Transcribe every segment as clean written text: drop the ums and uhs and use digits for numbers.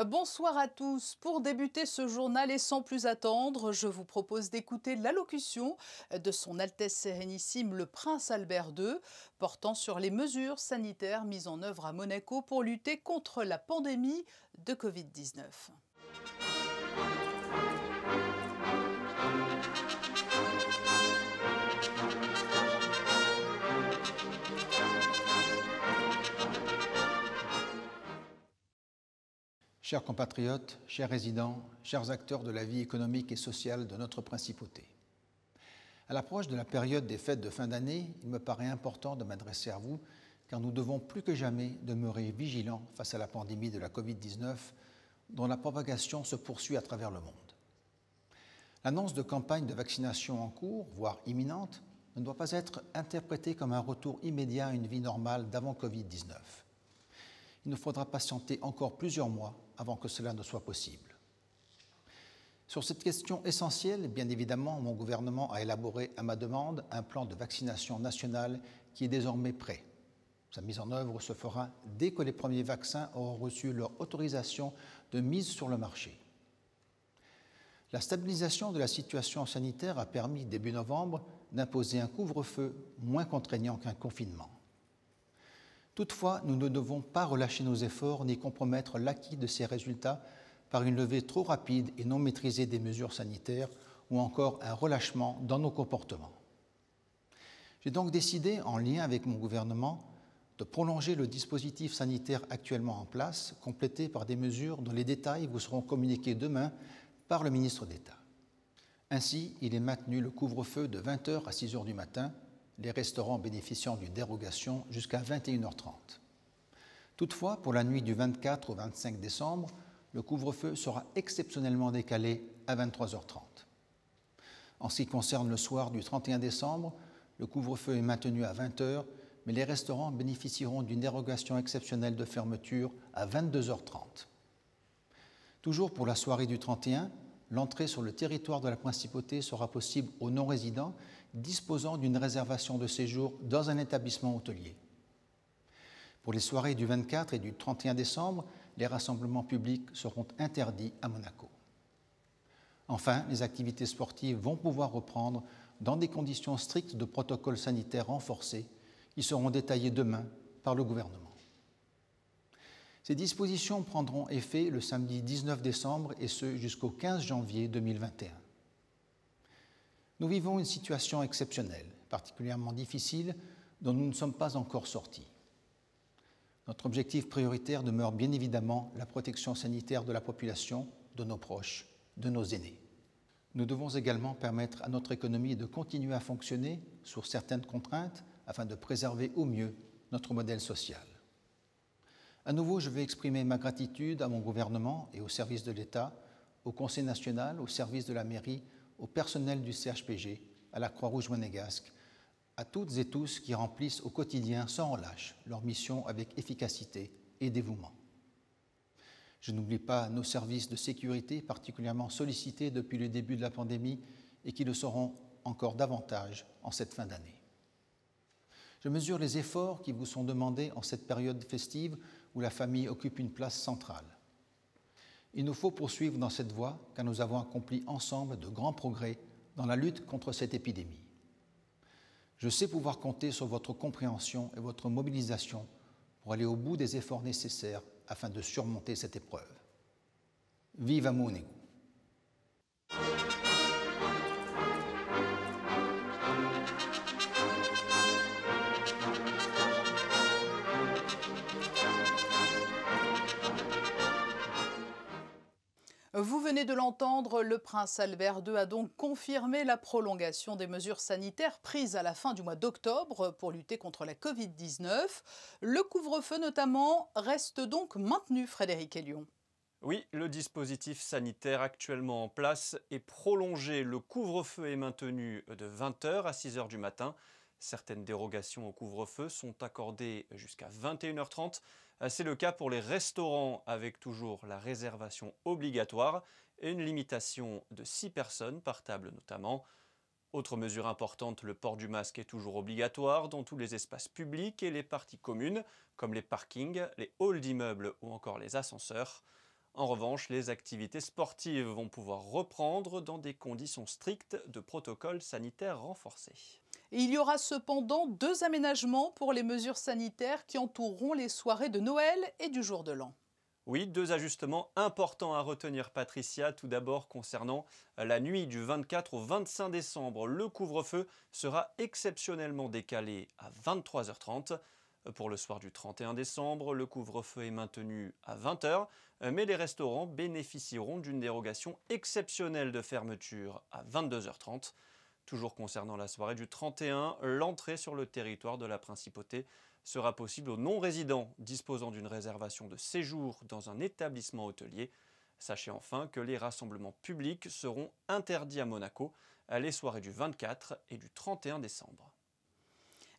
Bonsoir à tous. Pour débuter ce journal et sans plus attendre, je vous propose d'écouter l'allocution de son Altesse Sérénissime le Prince Albert II portant sur les mesures sanitaires mises en œuvre à Monaco pour lutter contre la pandémie de Covid-19. Chers compatriotes, chers résidents, chers acteurs de la vie économique et sociale de notre principauté. À l'approche de la période des fêtes de fin d'année, il me paraît important de m'adresser à vous car nous devons plus que jamais demeurer vigilants face à la pandémie de la Covid-19 dont la propagation se poursuit à travers le monde. L'annonce de campagne de vaccination en cours, voire imminente, ne doit pas être interprétée comme un retour immédiat à une vie normale d'avant Covid-19. Il nous faudra patienter encore plusieurs mois avant que cela ne soit possible. Sur cette question essentielle, bien évidemment, mon gouvernement a élaboré à ma demande un plan de vaccination nationale qui est désormais prêt. Sa mise en œuvre se fera dès que les premiers vaccins auront reçu leur autorisation de mise sur le marché. La stabilisation de la situation sanitaire a permis, début novembre, d'imposer un couvre-feu moins contraignant qu'un confinement. Toutefois, nous ne devons pas relâcher nos efforts ni compromettre l'acquis de ces résultats par une levée trop rapide et non maîtrisée des mesures sanitaires ou encore un relâchement dans nos comportements. J'ai donc décidé, en lien avec mon gouvernement, de prolonger le dispositif sanitaire actuellement en place, complété par des mesures dont les détails vous seront communiqués demain par le ministre d'État. Ainsi, il est maintenu le couvre-feu de 20h à 6h du matin, les restaurants bénéficiant d'une dérogation jusqu'à 21h30. Toutefois, pour la nuit du 24 au 25 décembre, le couvre-feu sera exceptionnellement décalé à 23h30. En ce qui concerne le soir du 31 décembre, le couvre-feu est maintenu à 20h, mais les restaurants bénéficieront d'une dérogation exceptionnelle de fermeture à 22h30. Toujours pour la soirée du 31, l'entrée sur le territoire de la Principauté sera possible aux non-résidents disposant d'une réservation de séjour dans un établissement hôtelier. Pour les soirées du 24 et du 31 décembre, les rassemblements publics seront interdits à Monaco. Enfin, les activités sportives vont pouvoir reprendre dans des conditions strictes de protocole sanitaire renforcés qui seront détaillées demain par le gouvernement. Ces dispositions prendront effet le samedi 19 décembre et ce jusqu'au 15 janvier 2021. Nous vivons une situation exceptionnelle, particulièrement difficile, dont nous ne sommes pas encore sortis. Notre objectif prioritaire demeure bien évidemment la protection sanitaire de la population, de nos proches, de nos aînés. Nous devons également permettre à notre économie de continuer à fonctionner sous certaines contraintes afin de préserver au mieux notre modèle social. À nouveau, je veux exprimer ma gratitude à mon gouvernement et aux services de l'État, au Conseil national, aux services de la mairie, au personnel du CHPG, à la Croix-Rouge monégasque, à toutes et tous qui remplissent au quotidien sans relâche leur mission avec efficacité et dévouement. Je n'oublie pas nos services de sécurité particulièrement sollicités depuis le début de la pandémie et qui le seront encore davantage en cette fin d'année. Je mesure les efforts qui vous sont demandés en cette période festive où la famille occupe une place centrale. Il nous faut poursuivre dans cette voie car nous avons accompli ensemble de grands progrès dans la lutte contre cette épidémie. Je sais pouvoir compter sur votre compréhension et votre mobilisation pour aller au bout des efforts nécessaires afin de surmonter cette épreuve. Viva Monaco! Vous venez de l'entendre, le prince Albert II a donc confirmé la prolongation des mesures sanitaires prises à la fin du mois d'octobre pour lutter contre la Covid-19. Le couvre-feu notamment reste donc maintenu, Frédéric Hélion. Oui, le dispositif sanitaire actuellement en place est prolongé. Le couvre-feu est maintenu de 20h à 6h du matin. Certaines dérogations au couvre-feu sont accordées jusqu'à 21h30. C'est le cas pour les restaurants avec toujours la réservation obligatoire et une limitation de 6 personnes par table notamment. Autre mesure importante, le port du masque est toujours obligatoire dans tous les espaces publics et les parties communes comme les parkings, les halls d'immeubles ou encore les ascenseurs. En revanche, les activités sportives vont pouvoir reprendre dans des conditions strictes de protocole sanitaire renforcés. Et il y aura cependant 2 aménagements pour les mesures sanitaires qui entoureront les soirées de Noël et du jour de l'an. Oui, 2 ajustements importants à retenir, Patricia. Tout d'abord, concernant la nuit du 24 au 25 décembre, le couvre-feu sera exceptionnellement décalé à 23h30. Pour le soir du 31 décembre, le couvre-feu est maintenu à 20h, mais les restaurants bénéficieront d'une dérogation exceptionnelle de fermeture à 22h30. Toujours concernant la soirée du 31, l'entrée sur le territoire de la Principauté sera possible aux non-résidents disposant d'une réservation de séjour dans un établissement hôtelier. Sachez enfin que les rassemblements publics seront interdits à Monaco les soirées du 24 et du 31 décembre.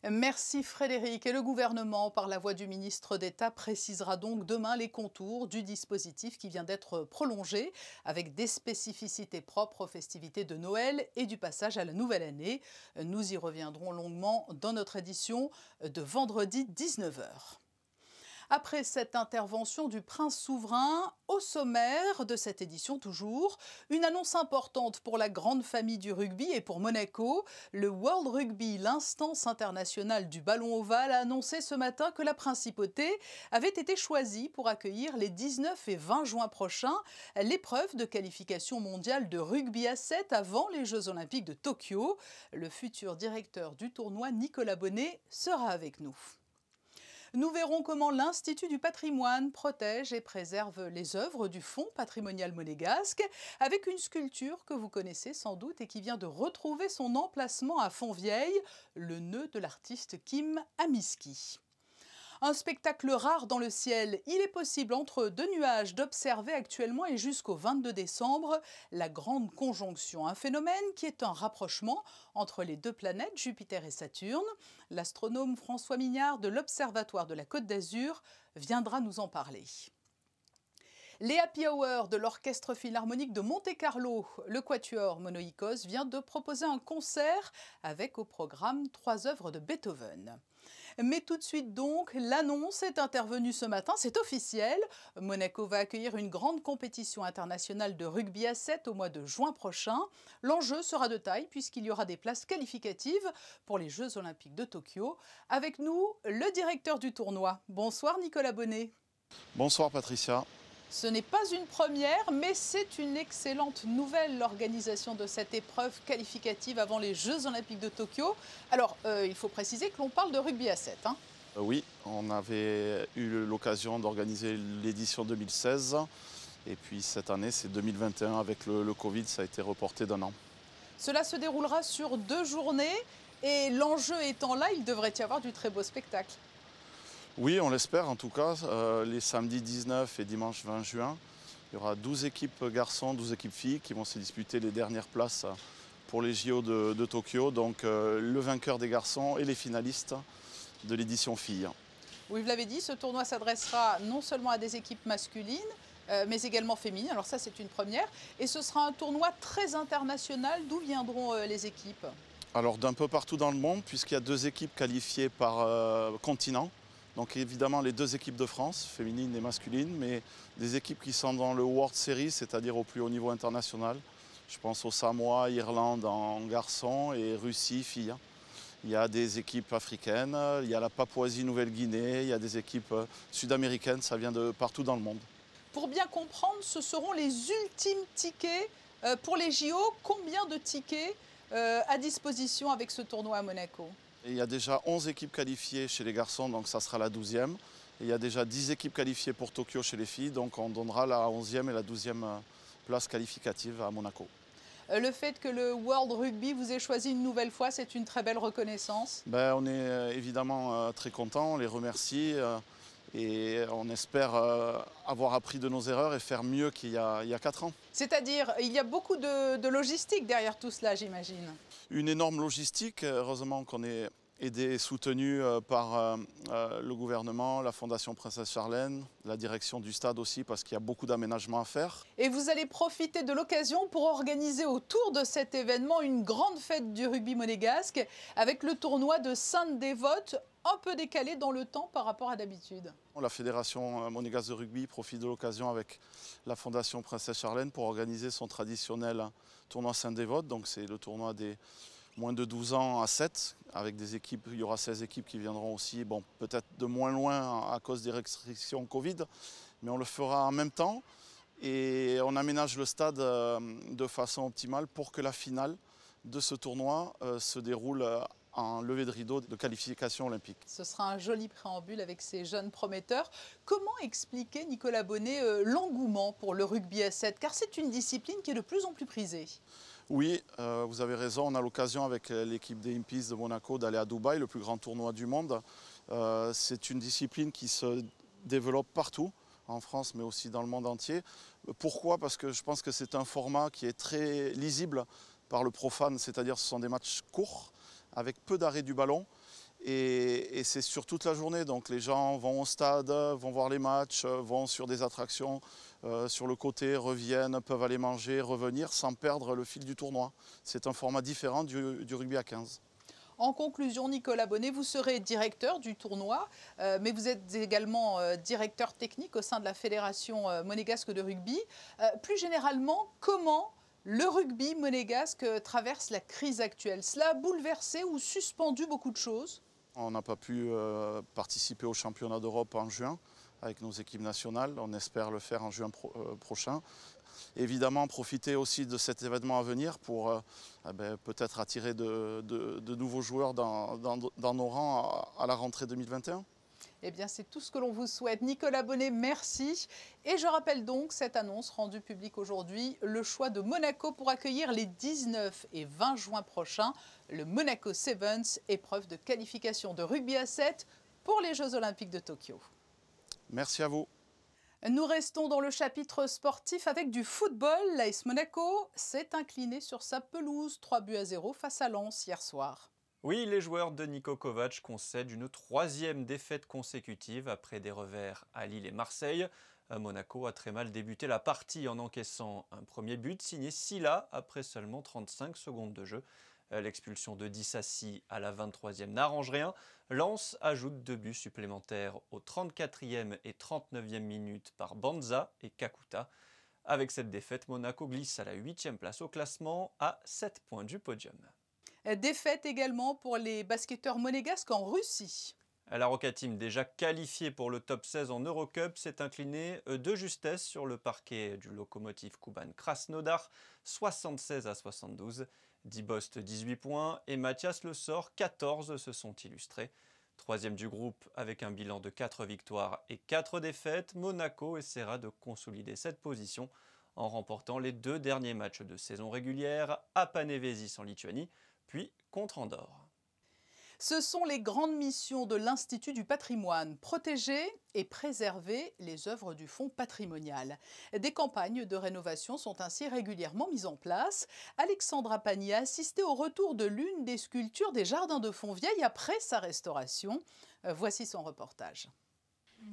Merci Frédéric. Et le gouvernement, par la voix du ministre d'État, précisera donc demain les contours du dispositif qui vient d'être prolongé avec des spécificités propres aux festivités de Noël et du passage à la nouvelle année. Nous y reviendrons longuement dans notre édition de vendredi 19h. Après cette intervention du prince souverain, au sommaire de cette édition toujours, une annonce importante pour la grande famille du rugby et pour Monaco. Le World Rugby, l'instance internationale du ballon ovale, a annoncé ce matin que la Principauté avait été choisie pour accueillir les 19 et 20 juin prochains l'épreuve de qualification mondiale de rugby à 7 avant les Jeux Olympiques de Tokyo. Le futur directeur du tournoi, Nicolas Bonnet, sera avec nous. Nous verrons comment l'Institut du patrimoine protège et préserve les œuvres du Fonds patrimonial monégasque avec une sculpture que vous connaissez sans doute et qui vient de retrouver son emplacement à Fontvieille, le nœud de l'artiste Kim Amiski. Un spectacle rare dans le ciel. Il est possible entre 2 nuages d'observer actuellement et jusqu'au 22 décembre la grande conjonction, un phénomène qui est un rapprochement entre les 2 planètes, Jupiter et Saturne. L'astronome François Mignard de l'Observatoire de la Côte d'Azur viendra nous en parler. Les Happy Hours de l'Orchestre Philharmonique de Monte-Carlo, le Quatuor Monoïkos, vient de proposer un concert avec au programme 3 œuvres de Beethoven. Mais tout de suite donc, l'annonce est intervenue ce matin, c'est officiel. Monaco va accueillir une grande compétition internationale de rugby à 7 au mois de juin prochain. L'enjeu sera de taille puisqu'il y aura des places qualificatives pour les Jeux Olympiques de Tokyo. Avec nous, le directeur du tournoi. Bonsoir Nicolas Bonnet. Bonsoir Patricia. Ce n'est pas une première, mais c'est une excellente nouvelle, l'organisation de cette épreuve qualificative avant les Jeux Olympiques de Tokyo. Alors, il faut préciser que l'on parle de rugby à 7. Oui, on avait eu l'occasion d'organiser l'édition 2016. Et puis cette année, c'est 2021. Avec le Covid, ça a été reporté d'1 an. Cela se déroulera sur 2 journées. Et l'enjeu étant là, il devrait y avoir du très beau spectacle. Oui, on l'espère en tout cas. Les samedis 19 et dimanche 20 juin, il y aura 12 équipes garçons, 12 équipes filles qui vont se disputer les dernières places pour les JO de Tokyo. Donc le vainqueur des garçons et les finalistes de l'édition filles. Oui, vous l'avez dit, ce tournoi s'adressera non seulement à des équipes masculines, mais également féminines. Alors ça, c'est une première. Et ce sera un tournoi très international. D'où viendront les équipes? Alors d'un peu partout dans le monde, puisqu'il y a 2 équipes qualifiées par continent. Donc évidemment les 2 équipes de France, féminines et masculines, mais des équipes qui sont dans le World Series, c'est-à-dire au plus haut niveau international. Je pense au Samoa, Irlande en garçons et Russie, filles. Il y a des équipes africaines, il y a la Papouasie-Nouvelle-Guinée, il y a des équipes sud-américaines, ça vient de partout dans le monde. Pour bien comprendre, ce seront les ultimes tickets pour les JO. Combien de tickets à disposition avec ce tournoi à Monaco? Et il y a déjà 11 équipes qualifiées chez les garçons, donc ça sera la 12e. Et il y a déjà 10 équipes qualifiées pour Tokyo chez les filles, donc on donnera la 11e et la 12e place qualificative à Monaco. Le fait que le World Rugby vous ait choisi une nouvelle fois, c'est une très belle reconnaissance. On est évidemment très contents, on les remercie et on espère avoir appris de nos erreurs et faire mieux qu'il y a 4 ans. C'est-à-dire, il y a beaucoup de logistique derrière tout cela, j'imagine. Une énorme logistique, heureusement qu'on est aidé et soutenu par le gouvernement, la Fondation Princesse Charlène, la direction du stade aussi, parce qu'il y a beaucoup d'aménagements à faire. Et vous allez profiter de l'occasion pour organiser autour de cet événement une grande fête du rugby monégasque avec le tournoi de Sainte-Dévote un peu décalé dans le temps par rapport à d'habitude. La Fédération monégasque de rugby profite de l'occasion avec la Fondation Princesse Charlène pour organiser son traditionnel tournoi Saint-Dévote. Donc c'est le tournoi des moins de 12 ans à 7, avec des équipes, il y aura 16 équipes qui viendront aussi, bon, peut-être de moins loin à cause des restrictions Covid, mais on le fera en même temps. Et on aménage le stade de façon optimale pour que la finale de ce tournoi se déroule en levée de rideau de qualification olympique. Ce sera un joli préambule avec ces jeunes prometteurs. Comment expliquer, Nicolas Bonnet, l'engouement pour le rugby à 7? Car c'est une discipline qui est de plus en plus prisée. Oui, vous avez raison. On a l'occasion avec l'équipe des Impies de Monaco d'aller à Dubaï, le plus grand tournoi du monde. C'est une discipline qui se développe partout, en France mais aussi dans le monde entier. Pourquoi? Parce que je pense que c'est un format qui est très lisible par le profane, c'est-à-dire ce sont des matchs courts avec peu d'arrêt du ballon et c'est sur toute la journée. Donc les gens vont au stade, vont voir les matchs, vont sur des attractions sur le côté, reviennent, peuvent aller manger, revenir sans perdre le fil du tournoi. C'est un format différent du rugby à 15. En conclusion, Nicolas Bonnet, vous serez directeur du tournoi, mais vous êtes également directeur technique au sein de la Fédération monégasque de rugby. Plus généralement, comment le rugby monégasque traverse la crise actuelle? Cela a bouleversé ou suspendu beaucoup de choses? On n'a pas pu participer au championnat d'Europe en juin avec nos équipes nationales. On espère le faire en juin prochain. Évidemment, profiter aussi de cet événement à venir pour peut-être attirer de nouveaux joueurs dans nos rangs à la rentrée 2021. Eh bien, c'est tout ce que l'on vous souhaite. Nicolas Bonnet, merci. Et je rappelle donc cette annonce rendue publique aujourd'hui, le choix de Monaco pour accueillir les 19 et 20 juin prochains le Monaco Sevens, épreuve de qualification de rugby à 7 pour les Jeux Olympiques de Tokyo. Merci à vous. Nous restons dans le chapitre sportif avec du football. L'AS Monaco s'est incliné sur sa pelouse 3-0 face à Lens hier soir. Oui, les joueurs de Niko Kovac concèdent une 3e défaite consécutive après des revers à Lille et Marseille. Monaco a très mal débuté la partie en encaissant un premier but signé Silla après seulement 35 secondes de jeu. L'expulsion de Dissassi à la 23e n'arrange rien. Lens ajoute 2 buts supplémentaires aux 34e et 39e minutes par Banza et Kakuta. Avec cette défaite, Monaco glisse à la 8e place au classement à 7 points du podium. Défaite également pour les basketteurs monégasques en Russie. La Roca Team, déjà qualifiée pour le top 16 en Eurocup, s'est inclinée de justesse sur le parquet du Lokomotiv Kuban Krasnodar, 76-72. Dibost 18 points et Mathias Le Sort 14 se sont illustrés. 3e du groupe avec un bilan de 4 victoires et 4 défaites, Monaco essaiera de consolider cette position en remportant les 2 derniers matchs de saison régulière à Panevėžys en Lituanie, puis contre Andorre. Ce sont les grandes missions de l'Institut du patrimoine, protéger et préserver les œuvres du fonds patrimonial. Des campagnes de rénovation sont ainsi régulièrement mises en place. Alexandra Pagny a assisté au retour de l'une des sculptures des jardins de Fontvieille après sa restauration. Voici son reportage.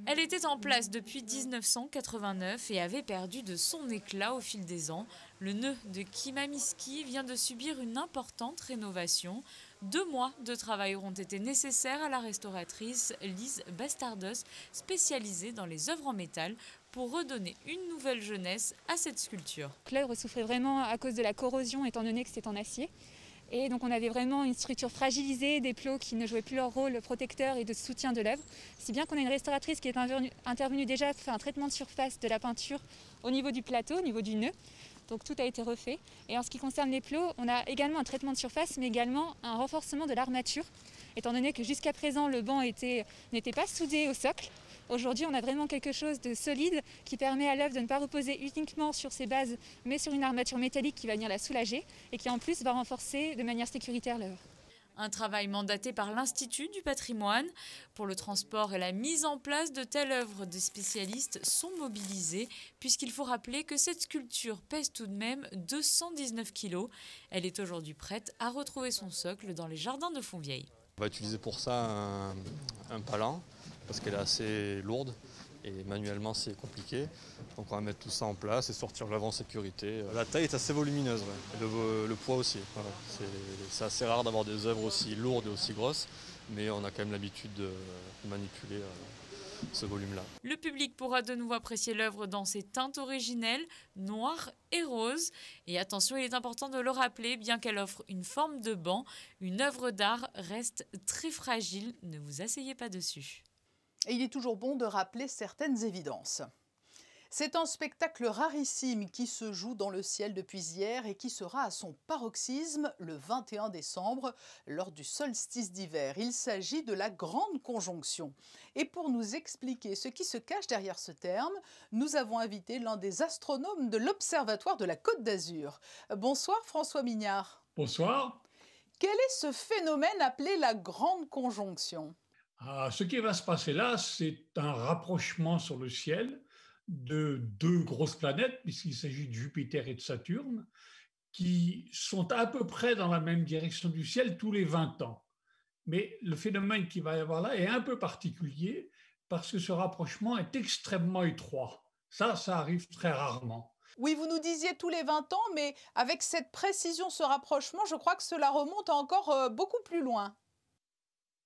Elle était en place depuis 1989 et avait perdu de son éclat au fil des ans. Le nœud de Kimamiski vient de subir une importante rénovation. 2 mois de travail auront été nécessaires à la restauratrice Lise Bastardos, spécialisée dans les œuvres en métal, pour redonner une nouvelle jeunesse à cette sculpture. L'œuvre souffrait vraiment à cause de la corrosion étant donné que c'était en acier. Et donc on avait vraiment une structure fragilisée, des plots qui ne jouaient plus leur rôle protecteur et de soutien de l'œuvre. Si bien qu'on a une restauratrice qui est intervenue déjà pour faire un traitement de surface de la peinture au niveau du plateau, au niveau du nœud. Donc tout a été refait. Et en ce qui concerne les plots, on a également un traitement de surface, mais également un renforcement de l'armature. Étant donné que jusqu'à présent, le banc n'était pas soudé au socle. Aujourd'hui, on a vraiment quelque chose de solide qui permet à l'œuvre de ne pas reposer uniquement sur ses bases, mais sur une armature métallique qui va venir la soulager et qui en plus va renforcer de manière sécuritaire l'œuvre. Un travail mandaté par l'Institut du patrimoine. Pour le transport et la mise en place de telles œuvres, des spécialistes sont mobilisés, puisqu'il faut rappeler que cette sculpture pèse tout de même 219 kg. Elle est aujourd'hui prête à retrouver son socle dans les jardins de Fontvieille. On va utiliser pour ça un palan, parce qu'elle est assez lourde et manuellement c'est compliqué. Donc on va mettre tout ça en place et sortir l'œuvre en sécurité. La taille est assez volumineuse, ouais. Et le poids aussi. Voilà. C'est assez rare d'avoir des œuvres aussi lourdes et aussi grosses. mais on a quand même l'habitude de manipuler ce volume-là. Le public pourra de nouveau apprécier l'œuvre dans ses teintes originelles, noires et roses. Et attention, il est important de le rappeler, bien qu'elle offre une forme de banc, une œuvre d'art reste très fragile, ne vous asseyez pas dessus. Et il est toujours bon de rappeler certaines évidences. C'est un spectacle rarissime qui se joue dans le ciel depuis hier et qui sera à son paroxysme le 21 décembre lors du solstice d'hiver. Il s'agit de la Grande Conjonction. Et pour nous expliquer ce qui se cache derrière ce terme, nous avons invité l'un des astronomes de l'Observatoire de la Côte d'Azur. Bonsoir François Mignard. Bonsoir. Quel est ce phénomène appelé la Grande Conjonction ? Ce qui va se passer là, c'est un rapprochement sur le ciel de deux grosses planètes, puisqu'il s'agit de Jupiter et de Saturne, qui sont à peu près dans la même direction du ciel tous les 20 ans. Mais le phénomène qu'il va y avoir là est un peu particulier parce que ce rapprochement est extrêmement étroit. Ça arrive très rarement. Oui, vous nous disiez tous les 20 ans, mais avec cette précision, ce rapprochement, je crois que cela remonte à encore beaucoup plus loin.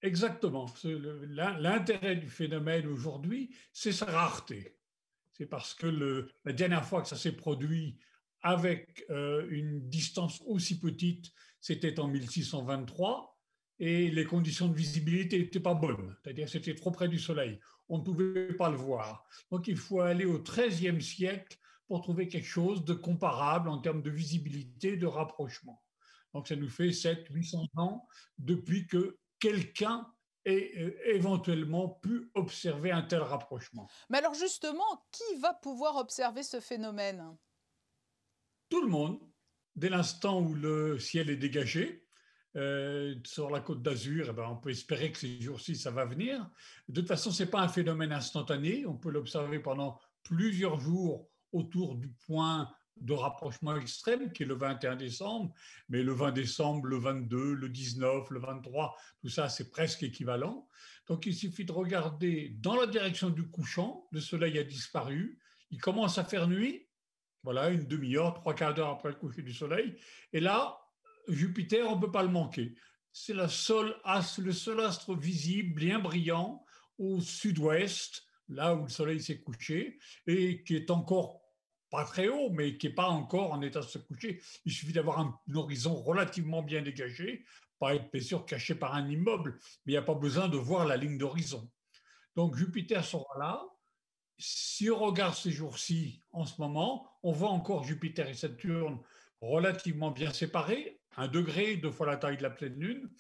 Exactement. L'intérêt du phénomène aujourd'hui, c'est sa rareté. C'est parce que la dernière fois que ça s'est produit avec une distance aussi petite, c'était en 1623, et les conditions de visibilité n'étaient pas bonnes, c'est-à-dire que c'était trop près du Soleil. On ne pouvait pas le voir. Donc il faut aller au XIIIe siècle pour trouver quelque chose de comparable en termes de visibilité, de rapprochement. Donc ça nous fait 700-800 ans depuis que quelqu'un et éventuellement pu observer un tel rapprochement. Mais alors justement, qui va pouvoir observer ce phénomène ? Tout le monde, dès l'instant où le ciel est dégagé. Sur la Côte d'Azur, on peut espérer que ces jours-ci, ça va venir. De toute façon, ce n'est pas un phénomène instantané. On peut l'observer pendant plusieurs jours autour du point de rapprochement extrême, qui est le 21 décembre, mais le 20 décembre, le 22, le 19, le 23, tout ça, c'est presque équivalent. Donc, il suffit de regarder dans la direction du couchant, le soleil a disparu, il commence à faire nuit, voilà, une demi-heure, trois quarts d'heure après le coucher du soleil, et là, Jupiter, on ne peut pas le manquer. C'est le seul astre visible, bien brillant, au sud-ouest, là où le soleil s'est couché, et qui est encore pas très haut, mais qui n'est pas encore en état de se coucher. Il suffit d'avoir un horizon relativement bien dégagé, pas être bien sûr caché par un immeuble, mais il n'y a pas besoin de voir la ligne d'horizon. Donc Jupiter sera là. Si on regarde ces jours-ci, en ce moment, on voit encore Jupiter et Saturne relativement bien séparés, 1 degré, 2 fois la taille de la pleine lune.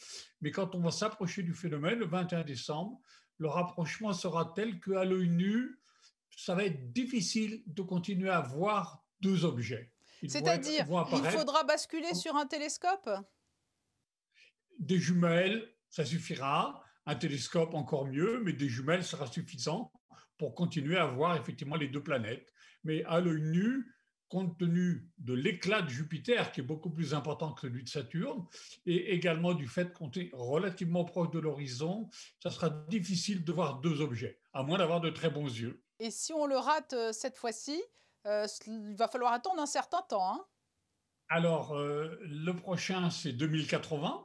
Mais quand on va s'approcher du phénomène, le 21 décembre, le rapprochement sera tel qu'à l'œil nu, ça va être difficile de continuer à voir deux objets. C'est-à-dire, il faudra basculer sur un télescope ? Des jumelles, ça suffira. Un télescope, encore mieux, mais des jumelles sera suffisant pour continuer à voir effectivement les deux planètes. Mais à l'œil nu, compte tenu de l'éclat de Jupiter, qui est beaucoup plus important que celui de Saturne, et également du fait qu'on est relativement proche de l'horizon, ça sera difficile de voir deux objets, à moins d'avoir de très bons yeux. Et si on le rate cette fois-ci, il va falloir attendre un certain temps. Hein ? Alors, le prochain, c'est 2080.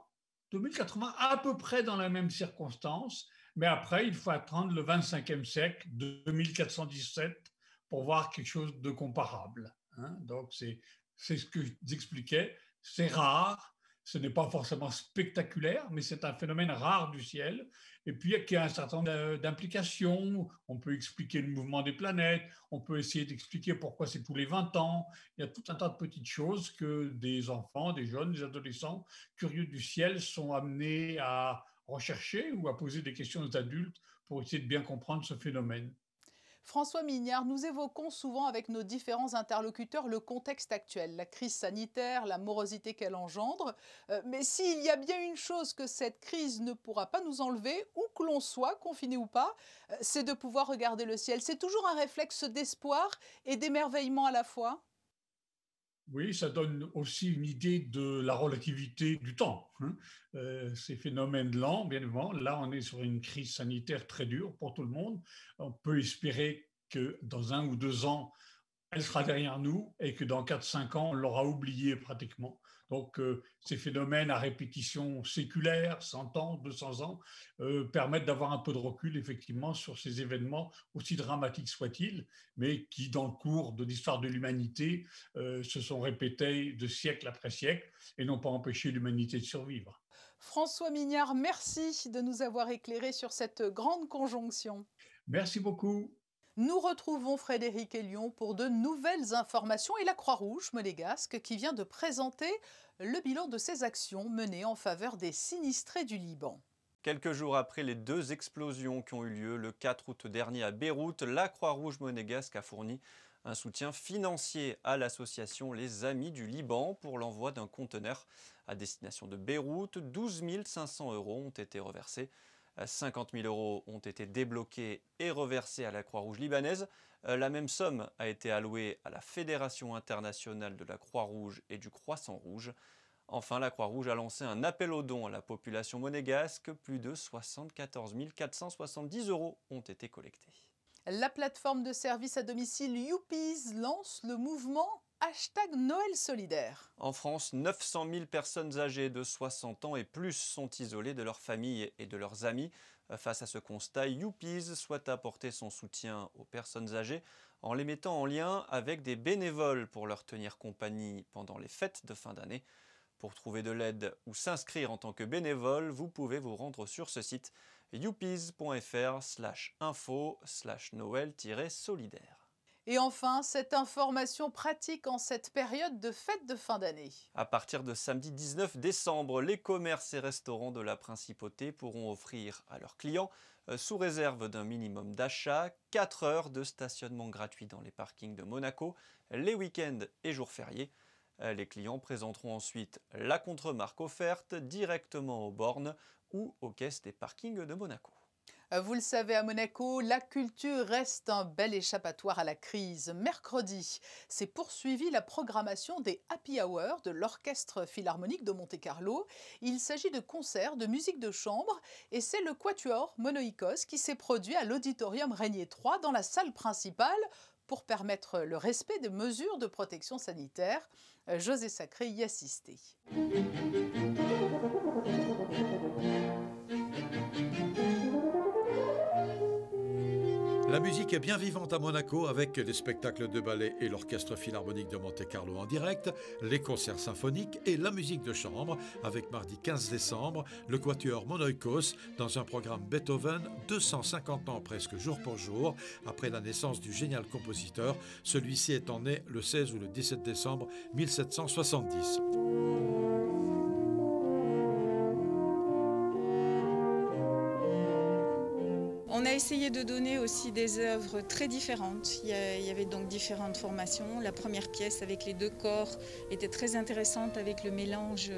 2080, à peu près dans la même circonstance, mais après, il faut attendre le 25e siècle, 2417, pour voir quelque chose de comparable. Hein. Donc, c'est ce que j'expliquais. C'est rare, ce n'est pas forcément spectaculaire, mais c'est un phénomène rare du ciel. Et puis, il y a un certain nombre d'implications. On peut expliquer le mouvement des planètes, on peut essayer d'expliquer pourquoi c'est tous les 20 ans. Il y a tout un tas de petites choses que des enfants, des jeunes, des adolescents curieux du ciel sont amenés à rechercher ou à poser des questions aux adultes pour essayer de bien comprendre ce phénomène. François Mignard, nous évoquons souvent avec nos différents interlocuteurs le contexte actuel, la crise sanitaire, la morosité qu'elle engendre. Mais s'il y a bien une chose que cette crise ne pourra pas nous enlever, où que l'on soit, confiné ou pas, c'est de pouvoir regarder le ciel. C'est toujours un réflexe d'espoir et d'émerveillement à la fois. Oui, ça donne aussi une idée de la relativité du temps. Ces phénomènes lents, bien évidemment, là on est sur une crise sanitaire très dure pour tout le monde. On peut espérer que dans 1 ou 2 ans, elle sera derrière nous et que dans 4-5 ans, on l'aura oubliée pratiquement. Donc, ces phénomènes à répétition séculaire, 100 ans, 200 ans, permettent d'avoir un peu de recul, effectivement, sur ces événements, aussi dramatiques soient-ils, mais qui, dans le cours de l'histoire de l'humanité, se sont répétés de siècle après siècle et n'ont pas empêché l'humanité de survivre. François Mignard, merci de nous avoir éclairés sur cette grande conjonction. Merci beaucoup. Nous retrouvons Frédéric Hélion pour de nouvelles informations et la Croix-Rouge monégasque qui vient de présenter le bilan de ses actions menées en faveur des sinistrés du Liban. Quelques jours après les 2 explosions qui ont eu lieu le 4 août dernier à Beyrouth, la Croix-Rouge monégasque a fourni un soutien financier à l'association Les Amis du Liban pour l'envoi d'un conteneur à destination de Beyrouth. 12 500 € ont été reversés. 50 000 € ont été débloqués et reversés à la Croix-Rouge libanaise. La même somme a été allouée à la Fédération internationale de la Croix-Rouge et du Croissant Rouge. Enfin, la Croix-Rouge a lancé un appel aux dons à la population monégasque. Plus de 74 470 € ont été collectés. La plateforme de service à domicile Youpies lance le mouvement #Noël solidaire. En France, 900 000 personnes âgées de 60 ans et plus sont isolées de leur famille et de leurs amis. Face à ce constat, Youpies souhaite apporter son soutien aux personnes âgées en les mettant en lien avec des bénévoles pour leur tenir compagnie pendant les fêtes de fin d'année. Pour trouver de l'aide ou s'inscrire en tant que bénévole, vous pouvez vous rendre sur ce site youpies.fr/info/Noël-solidaire. Et enfin, cette information pratique en cette période de fête de fin d'année. À partir de samedi 19 décembre, les commerces et restaurants de la Principauté pourront offrir à leurs clients, sous réserve d'un minimum d'achat, 4 heures de stationnement gratuit dans les parkings de Monaco, les week-ends et jours fériés. Les clients présenteront ensuite la contre-marque offerte directement aux bornes ou aux caisses des parkings de Monaco. Vous le savez, à Monaco, la culture reste un bel échappatoire à la crise. Mercredi, s'est poursuivie la programmation des Happy Hours de l'Orchestre Philharmonique de Monte-Carlo. Il s'agit de concerts de musique de chambre et c'est le quatuor Monoïkos qui s'est produit à l'Auditorium Régnier 3 dans la salle principale pour permettre le respect des mesures de protection sanitaire. José Sacré y assistait. La musique est bien vivante à Monaco avec les spectacles de ballet et l'Orchestre Philharmonique de Monte-Carlo en direct, les concerts symphoniques et la musique de chambre avec mardi 15 décembre, le quatuor Monoïkos dans un programme Beethoven 250 ans presque jour pour jour après la naissance du génial compositeur, celui-ci étant né le 16 ou le 17 décembre 1770. On a essayé de donner aussi des œuvres très différentes. Il y avait donc différentes formations. La première pièce avec les 2 corps était très intéressante avec le mélange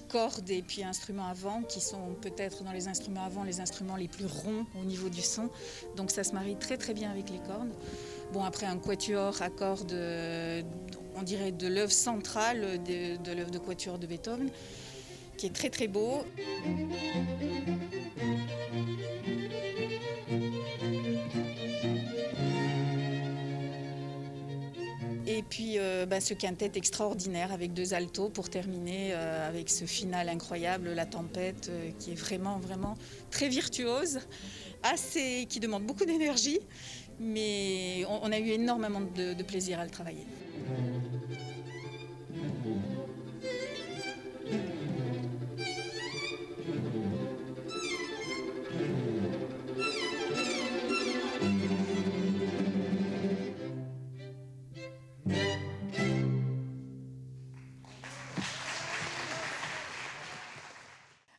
cordes et puis instruments à vent qui sont peut-être dans les instruments à vent les instruments les plus ronds au niveau du son. Donc ça se marie très très bien avec les cordes. Bon, après un quatuor à cordes, on dirait de l'œuvre centrale de l'œuvre de quatuor de Beethoven, qui est très très beau. Et puis ce quintet extraordinaire avec 2 altos pour terminer avec ce final incroyable, La Tempête, qui est vraiment, vraiment très virtuose, qui demande beaucoup d'énergie, mais on a eu énormément de plaisir à le travailler.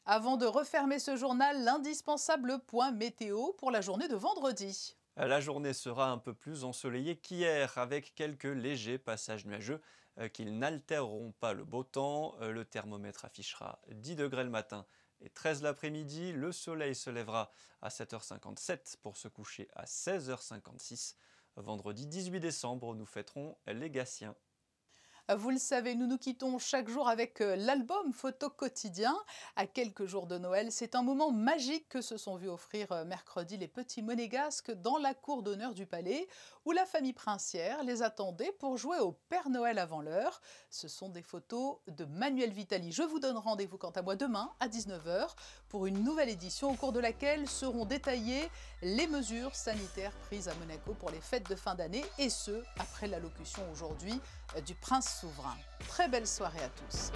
Avant de refermer ce journal, l'indispensable point météo pour la journée de vendredi. La journée sera un peu plus ensoleillée qu'hier, avec quelques légers passages nuageux qui n'altéreront pas le beau temps. Le thermomètre affichera 10 degrés le matin et 13 l'après-midi. Le soleil se lèvera à 7h57 pour se coucher à 16h56. Vendredi 18 décembre, nous fêterons les Gatien. Vous le savez, nous nous quittons chaque jour avec l'album photo quotidien. À quelques jours de Noël, c'est un moment magique que se sont vus offrir mercredi les petits monégasques dans la cour d'honneur du palais, où la famille princière les attendait pour jouer au Père Noël avant l'heure. Ce sont des photos de Manuel Vitali. Je vous donne rendez-vous quant à moi demain à 19h pour une nouvelle édition au cours de laquelle seront détaillées les mesures sanitaires prises à Monaco pour les fêtes de fin d'année, et ce, après l'allocution aujourd'hui du prince souverain. Très belle soirée à tous.